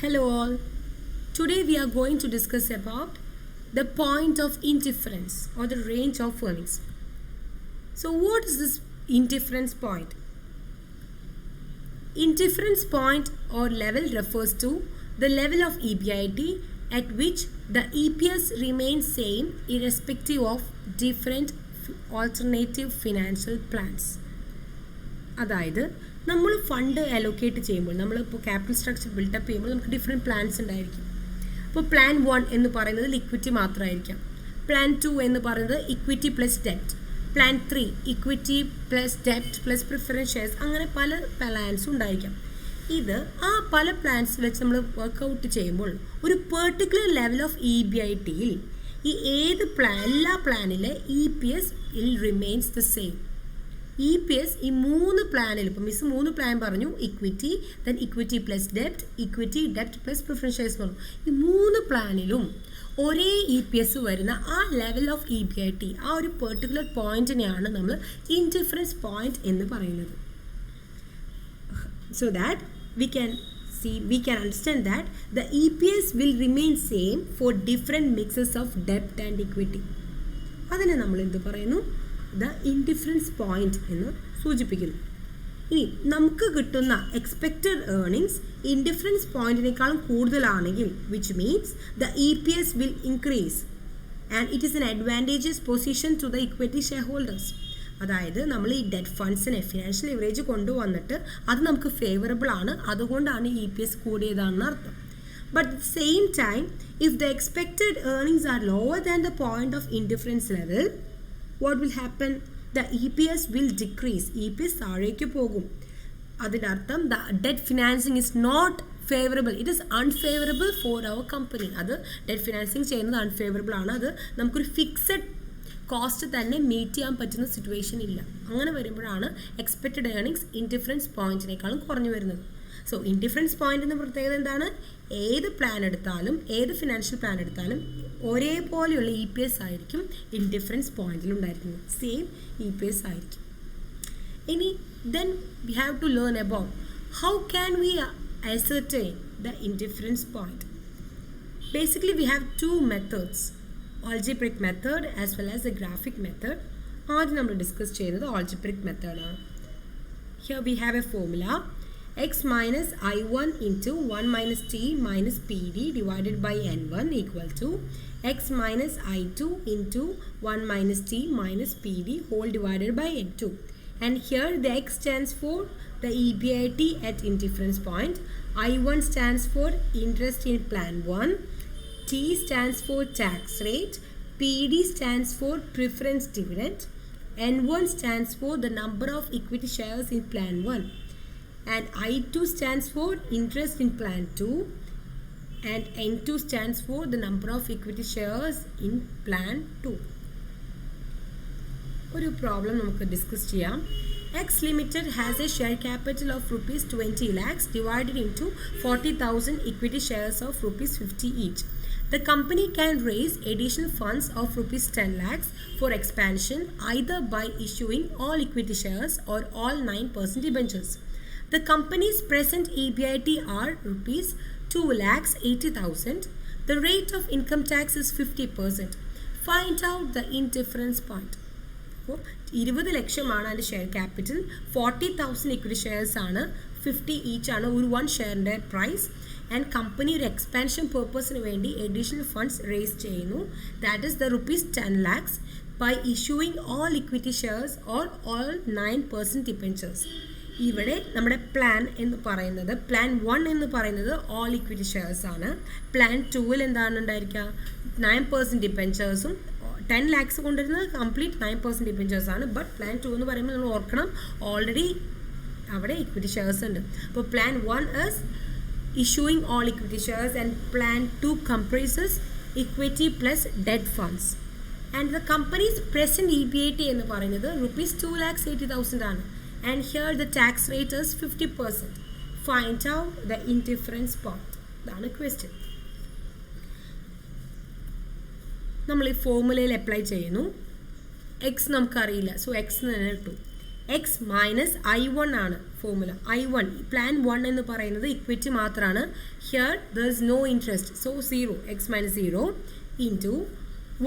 Hello all. Today we are going to discuss about the point of indifference or the range of earnings. So what is this indifference point? Indifference point or level refers to the level of EBIT at which the EPS remains same irrespective of different alternative financial plans. അതായത് നമ്മൾ fund allocate ചെയ്യുമ്പോൾ നമ്മളിപ്പോൾ capital structure build-up ചെയ്യുമ്പോൾ നമുക്ക് different plans ഉണ്ടായിരിക്കും. അപ്പോൾ plan 1 എന്ന് പറയുന്നത് ലിക്വിഡിറ്റി മാത്രമായിരിക്കാം. പ്ലാൻ 2 എന്ന് പറയുന്നത് ഇക്വിറ്റി പ്ലസ് ഡെപ്റ്റ്. പ്ലാൻ 3 ഇക്വിറ്റി പ്ലസ് ഡെപ്റ്റ് പ്ലസ് പ്രിഫറൻസ് ഷെയർസ്. അങ്ങനെ പല പ്ലാൻസും ഉണ്ടായിരിക്കാം. ഇത് ആ പല പ്ലാൻസ് വെച്ച് നമ്മൾ വർക്കൗട്ട് ചെയ്യുമ്പോൾ ഒരു പെർട്ടിക്കുലർ ലെവൽ ഓഫ് EBITയിൽ ഈ ഏത് എല്ലാ പ്ലാനിലെ EPS will remains the same. EPS ഈ 3 പ്ലാനിൽ, ഇപ്പോൾ മിസ് 3 പ്ലാൻ പറഞ്ഞു, ഇക്വിറ്റി, ദെൻ ഇക്വിറ്റി പ്ലസ് ഡെപ്റ്റ്, ഇക്വിറ്റി ഡെപ്റ്റ് പ്ലസ് പ്രിഫറൻസ് ഷെയർസ് പറഞ്ഞു. ഈ 3 പ്ലാനിലും ഒരേ EPS വരുന്ന ആ ലെവൽ ഓഫ് EBIT, ആ ഒരു പെർട്ടിക്കുലർ പോയിന്റിനെയാണ് നമ്മൾ ഇൻഡിഫറൻസ് പോയിന്റ് എന്ന് പറയുന്നത്. So that we can understand that the EPS will remain same for different mixes of debt and equity. അതിനെ നമ്മൾ എന്ത് പറയുന്നു? ദ ഇൻഡിഫറൻസ് പോയിന്റ് എന്ന് സൂചിപ്പിക്കുന്നു. ഇനി നമുക്ക് കിട്ടുന്ന എക്സ്പെക്റ്റഡ് ഏർണിങ്സ് ഇൻഡിഫറൻസ് പോയിന്റിനേക്കാളും കൂടുതലാണെങ്കിൽ which means the EPS will increase and it is an advantages position to the equity shareholders. അതായത് നമ്മൾ ഈ ഡെറ്റ് ഫണ്ട്സിനെ ഫിനാൻഷ്യൽ ലിവറേജ് കൊണ്ടുവന്നിട്ട് അത് നമുക്ക് ഫേവറബിൾ ആണ്, അതുകൊണ്ടാണ് EPS കൂടിയതാണെന്ന് അർത്ഥം. But at the same time, if the expected earnings are lower than the point of indifference level, what will happen? The EPS will decrease. EPS താഴേക്ക് പോകും. അതിൻ്റെ അർത്ഥം the debt financing is not favorable. It is unfavorable for our company. അത് debt financing ചെയ്യുന്നത് unfavorable ആണ്. അത് നമുക്കൊരു fixed cost തന്നെ മീറ്റ് ചെയ്യാൻ പറ്റുന്ന സിറ്റുവേഷൻ ഇല്ല. അങ്ങനെ വരുമ്പോഴാണ് എക്സ്പെക്റ്റഡ് ഏർണിങ്സ് ഇൻഡിഫറൻസ് പോയിന്റിനേക്കാളും കുറഞ്ഞു വരുന്നത്. സോ ഇൻഡിഫറൻസ് പോയിന്റിൻ്റെ പ്രത്യേകത എന്താണ്? ഏത് പ്ലാൻ എടുത്താലും ഏത് ഫിനാൻഷ്യൽ പ്ലാൻ എടുത്താലും ഒരേപോലെയുള്ള EPS ആയിരിക്കും ഇൻഡിഫറൻസ് പോയിന്റിൽ ഉണ്ടായിരിക്കുന്നത്. സെയിം EPS ആയിരിക്കും. ഇനി then we have to learn about how can we ascertain the indifference point. Basically we have two methods, algebraic method as well as the graphic method. ആദ്യം നമ്മൾ discuss ചെയ്യുന്നത് algebraic method ആണ്. Here we have a formula x minus I1 into 1 minus t minus PD divided by N1 equal to x minus I2 into 1 minus t minus PD whole divided by N2. And here the x stands for the EBIT at indifference point, I1 stands for interest in plan 1, T stands for tax rate, PD stands for preference dividend, N1 stands for the number of equity shares in plan 1, and I2 stands for interest in plan 2, and N2 stands for the number of equity shares in plan 2. ഒരു problem നമുക്ക് discuss ചെയ്യാം. X Limited has a share capital of rupees 20 lakhs divided into 40,000 equity shares of rupees 50 each. The company can raise additional funds of rupees 10 lakhs for expansion either by issuing all equity shares or all 9% debentures. The company's present EBIT are rupees 2,80,000. The rate of income tax is 50%. Find out the indifference point. അപ്പോൾ 20 ലക്ഷമാണ് അതിൻ്റെ share capital, 40,000 equity shares ആണ്, 50 each ആണ് ഒരു 1 ഷെയറിൻ്റെ price. And company ഒരു expansion പേർപ്പസിന് വേണ്ടി അഡീഷണൽ ഫണ്ട്സ് റേസ് ചെയ്യുന്നു. That is the rupees 10 lakhs by issuing all equity shares or all 9% debentures. ഇവിടെ നമ്മുടെ പ്ലാൻ എന്ന് പറയുന്നത്, പ്ലാൻ 1 എന്ന് പറയുന്നത് ഓൾ ഇക്വിറ്റി ഷെയർസ് ആണ്. പ്ലാൻ 2-ൽ എന്താണ് ഉണ്ടായിരിക്കുക? 9% ഡിബെഞ്ചേഴ്സും 10 lakhs കൊണ്ടുവരുന്നത് കംപ്ലീറ്റ് 9% ഡിബെഞ്ചേഴ്സ് ആണ്. ബട്ട് പ്ലാൻ 2 എന്ന് പറയുമ്പോൾ നമ്മൾ ഓർക്കണം, ഓൾറെഡി അവിടെ ഇക്വിറ്റി ഷെയർസ് ഉണ്ട്. അപ്പോൾ plan 1 is issuing all equity shares and plan 2 comprises equity plus debt funds. And the company's present EBIT എന്ന് പറയുന്നത് rupees 2,80,000 ആണ്. And here the tax rate is 50%. Find out the indifference point. ഇതാണ് question. നമ്മൾ ഈ ഫോർമുലയിൽ apply ചെയ്യുന്നു. X നമുക്കറിയില്ല, so X തന്നെ ഇട്ടു. എക്സ് മൈനസ് I1 ആണ് ഫോർമുല. I1 പ്ലാൻ 1 എന്ന് പറയുന്നത് ഇക്വിറ്റി മാത്രമാണ്. Here there is no interest, so 0, X minus 0 into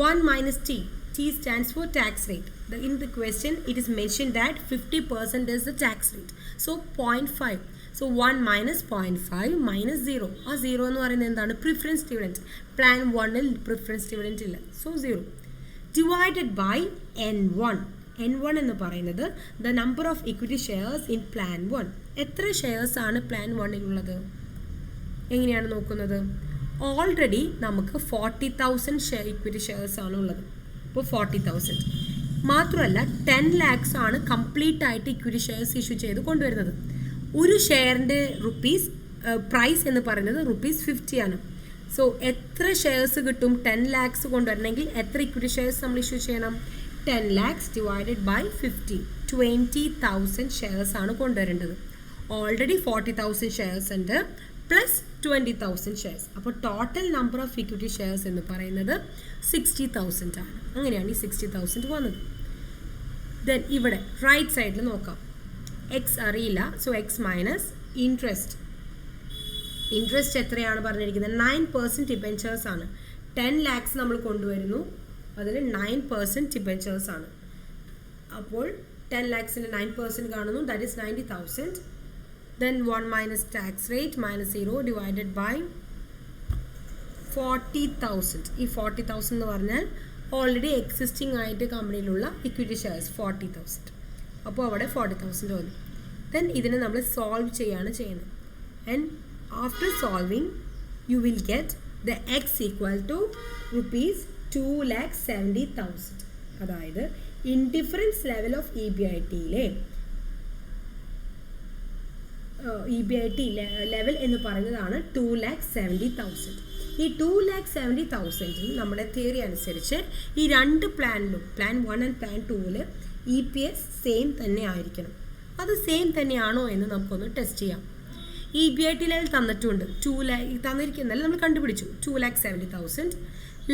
1 minus T. T stands for tax rate. In the question, it is mentioned that 50% is the tax rate. So 0.5. So 1 minus 0.5 minus 0. ആ 0 എന്ന് പറയുന്നത് എന്താണ്? Preference dividend. Plan 1ൽ preference dividend ഇല്ല. So 0. Divided by N1. N1 എന്ന് പറയുന്നത് the number of equity shares in plan 1. എത്ര shares ആണ് പ്ലാൻ 1ലുള്ളത്? എങ്ങനെയാണ് നോക്കുന്നത്? ഓൾറെഡി നമുക്ക് 40,000 ഇക്വിറ്റി ഷെയർസ് ആണ് ഉള്ളത്. അപ്പോൾ 40,000 മാത്രമല്ല 10 lakhs ആണ് കംപ്ലീറ്റ് ആയിട്ട് ഇക്വിറ്റി ഷെയർസ് ഇഷ്യൂ ചെയ്ത് കൊണ്ടുവരുന്നത്. ഒരു ഷെയറിൻ്റെ പ്രൈസ് എന്ന് പറയുന്നത് ₹50 ആണ്. സോ എത്ര ഷെയർസ് കിട്ടും? 10 lakhs കൊണ്ടുവരണമെങ്കിൽ എത്ര ഇക്വിറ്റി ഷെയർസ് നമ്മൾ ഇഷ്യൂ ചെയ്യണം? 10 lakhs ഡിവൈഡഡ് ബൈ 50, 20,000 ഷെയർസ് ആണ് കൊണ്ടുവരേണ്ടത്. ഓൾറെഡി 40,000 ഷെയർസ് ഉണ്ട്, പ്ലസ് 20,000 ഷെയർസ്. അപ്പോൾ total number of equity shares എന്ന് പറയുന്നത് 60,000 ആണ്. അങ്ങനെയാണ് ഈ 60,000 വന്നത്. ദെൻ ഇവിടെ റൈറ്റ് സൈഡിൽ നോക്കാം. എക്സ് അറിയില്ല, so X minus interest. Interest എത്രയാണ് പറഞ്ഞിരിക്കുന്നത്? 9% ഡിബെഞ്ചേഴ്സ് ആണ്. 10 lakhs നമ്മൾ കൊണ്ടുവരുന്നു, അതിൽ 9% ഡിബെഞ്ചേഴ്സ് ആണ്. അപ്പോൾ 10 lakhsന് 9% കാണുന്നു, that is 90,000. Then 1 minus tax rate minus 0 divided by 40,000. ഈ 40,000 എന്ന് പറഞ്ഞാൽ ഓൾറെഡി എക്സിസ്റ്റിംഗ് ആയിട്ട് കമ്പനിയിലുള്ള ഇക്വിറ്റി ഷെയർസ് 40,000. അപ്പോൾ അവിടെ 40,000 വന്നു. ദെൻ ഇതിനെ നമ്മൾ സോൾവ് ചെയ്യാണ് ചെയ്യുന്നത്. And after solving you will get the x equal to ₹2,70,000. അതായത് ഇൻഡിഫറൻസ് ലെവൽ ഓഫ് EBITയിലെ EBIT ലെവൽ എന്ന് പറയുന്നതാണ് 2,70,000. ഈ 2,70,000 നമ്മുടെ തിയറി അനുസരിച്ച് ഈ രണ്ട് പ്ലാനിലും, പ്ലാൻ 1 ആൻഡ് പ്ലാൻ 2ൽ EPS സെയിം തന്നെ ആയിരിക്കണം. അത് സെയിം തന്നെയാണോ എന്ന് നമുക്കൊന്ന് ടെസ്റ്റ് ചെയ്യാം. EBIT ലെവൽ തന്നിട്ടുണ്ട്, 2 lakh തന്നിരിക്കുന്നതല്ല, നമ്മൾ കണ്ടുപിടിച്ചു. 2,70,000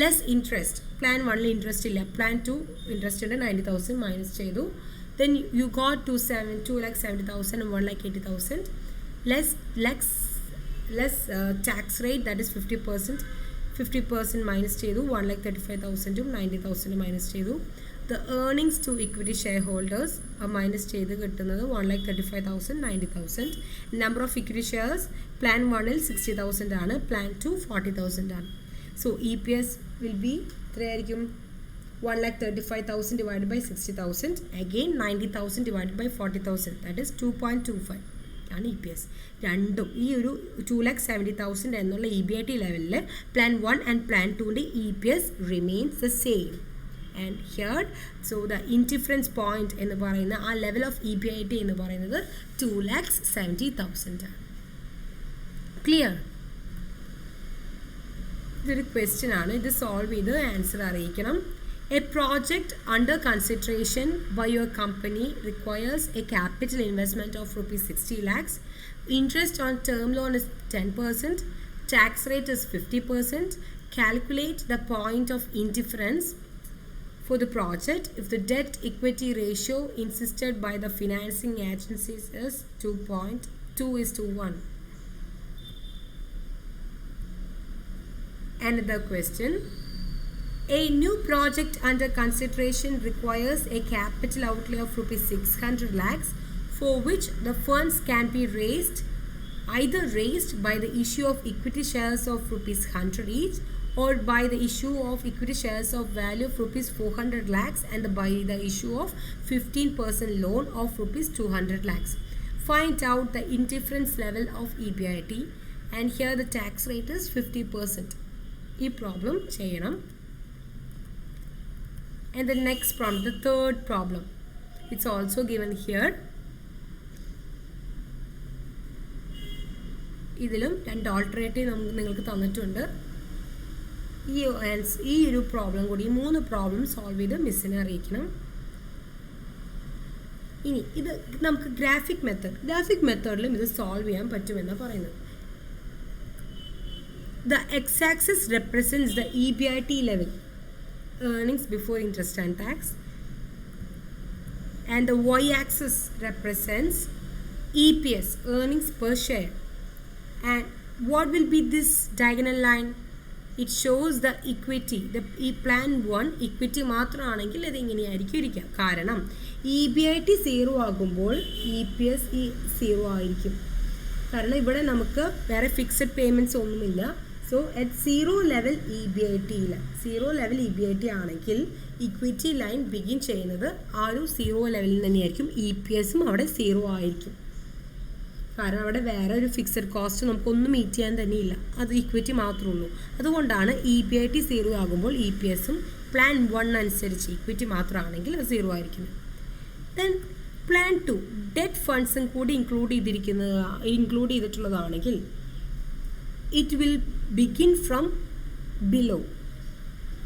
ലെസ് ഇൻട്രസ്റ്റ്. പ്ലാൻ 1ൽ ഇൻട്രസ്റ്റ് ഇല്ല, പ്ലാൻ 2 ഇൻട്രസ്റ്റ് ഉണ്ട്, 90,000 മൈനസ് ചെയ്തു. Then you got 2,70,000 and 1,80,000 less tax rate, that is 50%. 50% minus ചെയ്തു, 1,35,000 90,000 മൈനസ് ചെയ്തു. The earnings to equity shareholders minus ചെയ്ത് കിട്ടുന്നത് 1,35,000 90,000. Number of equity shares plan 1ൽ 60,000 ആണ്, പ്ലാൻ 2 40,000 ആണ്. So EPS will be എത്രയായിരിക്കും? 1,35,000 divided by 60,000, again 90,000 divided by 40,000, that is 2.25 ആണ് EPS. രണ്ടും ഈ ഒരു 2,70,000 എന്നുള്ള EBIT ലെവലിൽ പ്ലാൻ 1 ആൻഡ് പ്ലാൻ 2ൻ്റെ EPS remains the same. And here, so the indifference point എന്ന് പറയുന്ന ആ ലെവൽ ഓഫ് EBIT എന്ന് പറയുന്നത് 2,70,000 ആണ്. ക്ലിയർ? ഇതൊരു ക്വസ്റ്റ്യൻ ആണ്, ഇത് സോൾവ് ചെയ്ത് ആൻസർ അറിയിക്കണം. A project under consideration by your company requires a capital investment of ₹60 lakhs. Interest on term loan is 10%. Tax rate is 50%. Calculate the point of indifference for the project if the debt equity ratio insisted by the financing agencies is 2:1. Another question. A new project under consideration requires a capital outlay of ₹600 lakhs for which the funds can be either raised by the issue of equity shares of ₹100 each or by the issue of equity shares of value of ₹400 lakhs and by the issue of 15% loan of ₹200 lakhs. Find out the indifference level of EBIT, and here the tax rate is 50%. This problem cheyanam. And the next problem, the third problem, it's also given here. ഇതിലും രണ്ട് alternative നിങ്ങൾക്ക് തന്നിട്ടുണ്ട്. ഈ ഒരു problem കൂടി, ഈ 3 problem solve ചെയ്ത് മിസ്സിനെ അറിയിക്കണം. ഇനി ഇത് നമുക്ക് ഗ്രാഫിക് മെത്തേഡിലും ഇത് സോൾവ് ചെയ്യാൻ പറ്റുമെന്നാണ് പറയുന്നത്. The x-axis represents the EBIT level, earnings before interest and tax. and the y-axis represents EPS, earnings per share. And what will be this diagonal line? It shows the equity. ഈ plan 1 equity മാത്രമാണെങ്കിൽ അത് ഇങ്ങനെയായിരിക്കും ഇരിക്കുക. കാരണം EBIT 0 ആകുമ്പോൾ EPS 0 ആയിരിക്കും. കാരണം ഇവിടെ നമുക്ക് വേറെ ഫിക്സഡ് പേയ്മെൻറ്റ്സ് ഒന്നുമില്ല. സോ അറ്റ് 0 ലെവൽ EBIT ഇല്ല. 0 ലെവൽ EBIT ആണെങ്കിൽ ഇക്വിറ്റി ലൈൻ ബിഗിൻ ചെയ്യുന്നത് ആ ഒരു 0 ലെവലിൽ തന്നെയായിരിക്കും. EPSും അവിടെ 0 ആയിരിക്കും. കാരണം അവിടെ വേറെ ഒരു ഫിക്സഡ് കോസ്റ്റ് നമുക്കൊന്നും മീറ്റ് ചെയ്യാൻ തന്നെയില്ല. അത് ഇക്വിറ്റി മാത്രമേ ഉള്ളൂ. അതുകൊണ്ടാണ് EBIT 0 ആകുമ്പോൾ EPSും പ്ലാൻ 1 അനുസരിച്ച് ഇക്വിറ്റി മാത്രമാണെങ്കിൽ അത് 0 ആയിരിക്കുന്നത്. ദെൻ പ്ലാൻ 2 ഡെറ്റ് ഫണ്ട്സും കൂടി ഇൻക്ലൂഡ് ചെയ്തിട്ടുള്ളതാണെങ്കിൽ it will begin from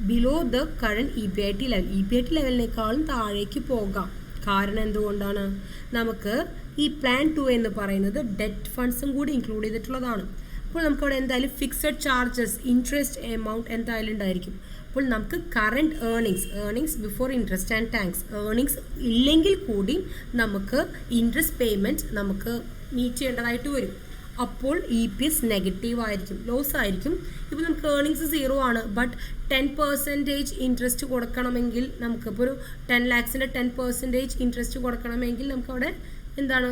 below the current EBIT level. EBIT ലെവലിനേക്കാളും താഴേക്ക് പോകാം. കാരണം എന്തുകൊണ്ടാണ്? നമുക്ക് ഈ പ്ലാൻ 2 എന്ന് പറയുന്നത് ഡെറ്റ് ഫണ്ട്സും കൂടി ഇൻക്ലൂഡ് ചെയ്തിട്ടുള്ളതാണ്. അപ്പോൾ നമുക്കവിടെ എന്തായാലും ഫിക്സഡ് ചാർജസ്, ഇൻട്രസ്റ്റ് എമൗണ്ട് എന്തായാലും ഉണ്ടായിരിക്കും. അപ്പോൾ നമുക്ക് current earnings before interest and tax earnings ഇല്ലെങ്കിൽ കൂടി നമുക്ക് ഇൻട്രസ്റ്റ് പേയ്മെൻറ്റ് നമുക്ക് മീറ്റ് ചെയ്യേണ്ടതായിട്ട് വരും. അപ്പോൾ EPS നെഗറ്റീവ് ആയിരിക്കും, ലോസ് ആയിരിക്കും. ഇപ്പോൾ നമുക്ക് ഏർണിങ്സ് 0 ആണ്, ബട്ട് 10% ഇൻട്രസ്റ്റ് കൊടുക്കണമെങ്കിൽ നമുക്കിപ്പോൾ ഒരു 10 lakhsൻ്റെ 10% ഇൻട്രസ്റ്റ് കൊടുക്കണമെങ്കിൽ നമുക്കവിടെ എന്താണ്,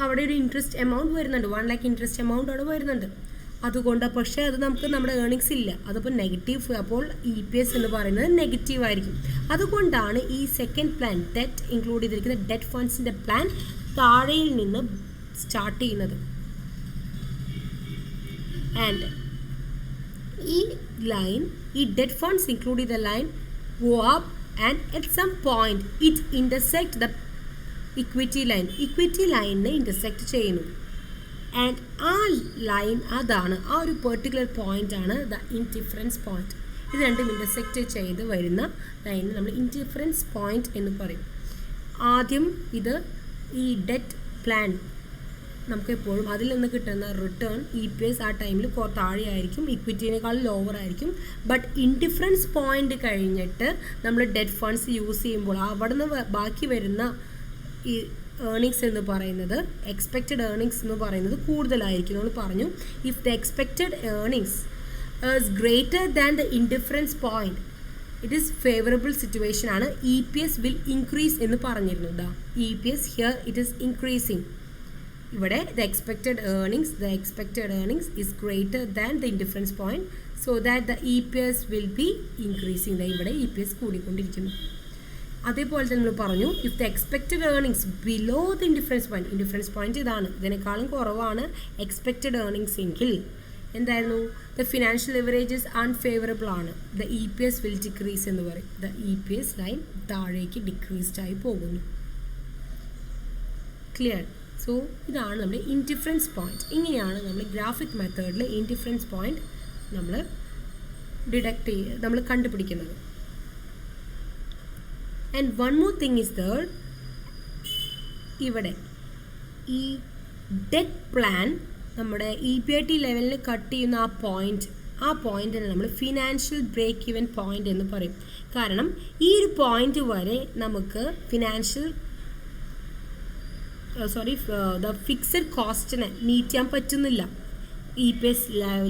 അവിടെ ഒരു ഇൻട്രസ്റ്റ് എമൗണ്ട് വരുന്നുണ്ട്. 1 lakh ഇൻട്രസ്റ്റ് എമൗണ്ട് അവിടെ വരുന്നുണ്ട്. അതുകൊണ്ട് പക്ഷേ അത് നമുക്ക് നമ്മുടെ ഏർണിങ്സ് ഇല്ല, അതിപ്പോൾ നെഗറ്റീവ്. അപ്പോൾ EPS എന്ന് പറയുന്നത് നെഗറ്റീവ് ആയിരിക്കും. അതുകൊണ്ടാണ് ഈ സെക്കൻഡ് പ്ലാൻ ഡെറ്റ് ഇൻക്ലൂഡ് ചെയ്തിരിക്കുന്ന ഡെറ്റ് ഫണ്ട്സിൻ്റെ പ്ലാൻ താഴെയിൽ നിന്ന് സ്റ്റാർട്ട് ചെയ്യുന്നത്. ആൻഡ് ഈ ലൈൻ, ഈ ഡെറ്റ് ഫണ്ട്സ് ഇൻക്ലൂഡ് ചെയ്ത line go up and at some point it intersect the equity ലൈനിനെ ഇൻ്റർസെക്റ്റ് ചെയ്യുന്നു. ആൻഡ് ആ ലൈൻ അതാണ്, ആ ഒരു പെർട്ടിക്കുലർ പോയിൻ്റ് ആണ് ദ ഇൻഡിഫറൻസ് പോയിന്റ്. ഇത് രണ്ടും ഇൻ്റർസെക്റ്റ് ചെയ്ത് വരുന്ന ലൈനിന് നമ്മൾ ഇൻഡിഫറൻസ് പോയിന്റ് എന്ന് പറയും. ആദ്യം ഈ ഡെറ്റ് പ്ലാൻ നമുക്ക് എപ്പോഴും അതിൽ നിന്ന് കിട്ടുന്ന റിട്ടേൺ EPS ആ ടൈമിൽ താഴെയായിരിക്കും, ഇക്വിറ്റിനേക്കാൾ ലോവർ ആയിരിക്കും. ബട്ട് ഇൻഡിഫറൻസ് പോയിന്റ് കഴിഞ്ഞിട്ട് നമ്മൾ ഡെറ്റ് ഫണ്ട്സ് യൂസ് ചെയ്യുമ്പോൾ അവിടെ നിന്ന് ബാക്കി വരുന്ന ഈ ഏർണിങ്സ് എന്ന് പറയുന്നത്, എക്സ്പെക്റ്റഡ് ഏർണിങ്സ് എന്ന് പറയുന്നത് കൂടുതലായിരിക്കും. നമ്മൾ പറഞ്ഞു if the expected earnings is greater than the indifference point it is favourable situation ആണ്. EPS വിൽ ഇൻക്രീസ് എന്ന് പറഞ്ഞിരുന്നു. EPS here it is increasing. ഇവിടെ the expected earnings is greater than the indifference point, so that the EPS will be increasing. ഇവിടെ EPS കൂടിക്കൊണ്ടിരിക്കുന്നു. അതേപോലെ തന്നെ നമ്മൾ പറഞ്ഞു if the expected earnings below the indifference point ഇതാണ്, ഇതിനേക്കാളും കുറവാണ് expected earnings എങ്കിൽ എന്തായിരുന്നു, the financial leverage is unfavorable ആണ്, the EPS will decrease എന്ന് പറയും. the EPS ലൈൻ താഴേക്ക് ഡിക്രീസ്ഡ് ആയി പോകുന്നു. ക്ലിയർ? സോ ഇതാണ് നമ്മുടെ ഇൻഡിഫറൻസ് പോയിന്റ്. ഇങ്ങനെയാണ് നമ്മൾ ഗ്രാഫിക് മെത്തേഡിൽ ഇൻഡിഫറൻസ് പോയിന്റ് നമ്മൾ കണ്ടുപിടിക്കുന്നത്. And one more thing is there, ഇവിടെ ഈ ഡെറ്റ് പ്ലാൻ നമ്മുടെ EBIT ലെവലിൽ കട്ട് ചെയ്യുന്ന ആ പോയിന്റിനെ നമ്മൾ ഫിനാൻഷ്യൽ ബ്രേക്ക് ഈവൻ പോയിന്റ് എന്ന് പറയും. കാരണം ഈ ഒരു പോയിന്റ് വരെ നമുക്ക് ദ ഫിക്സഡ് കോസ്റ്റിനെ മീറ്റ് ചെയ്യാൻ പറ്റുന്നില്ല. EPS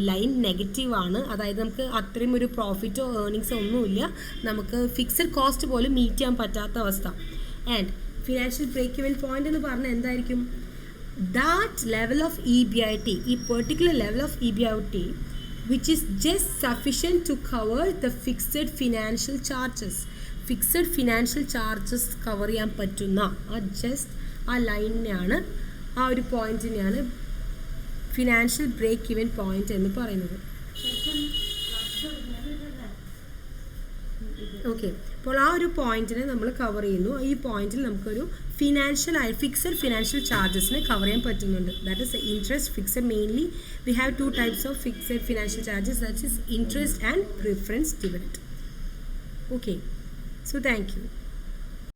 ലൈൻ നെഗറ്റീവ് ആണ്, അതായത് നമുക്ക് അത്രയും ഒരു പ്രോഫിറ്റോ ഏർണിങ്സോ ഒന്നുമില്ല, നമുക്ക് ഫിക്സഡ് കോസ്റ്റ് പോലും മീറ്റ് ചെയ്യാൻ പറ്റാത്ത അവസ്ഥ. And financial break even point എന്ന് പറഞ്ഞാൽ എന്തായിരിക്കും, ദാറ്റ് ലെവൽ ഓഫ് EBIT, ഈ particular level of EBIT which is just sufficient to cover the fixed financial charges cover ചെയ്യാൻ പറ്റുന്ന ആ ലൈനിനെയാണ്, ആ ഒരു പോയിന്റിനെയാണ് ഫിനാൻഷ്യൽ ബ്രേക്ക് ഈവൻ പോയിന്റ് എന്ന് പറയുന്നത്. ഓക്കെ, അപ്പോൾ ആ ഒരു പോയിന്റിനെ നമ്മൾ കവർ ചെയ്യുന്നു. ഈ പോയിന്റിൽ നമുക്കൊരു ഫിക്സഡ് ഫിനാൻഷ്യൽ ചാർജസിനെ കവർ ചെയ്യാൻ പറ്റുന്നുണ്ട്. That is interest fixed. Mainly we have 2 types of fixed financial charges, that is interest and preference dividend. Okay, so thank you.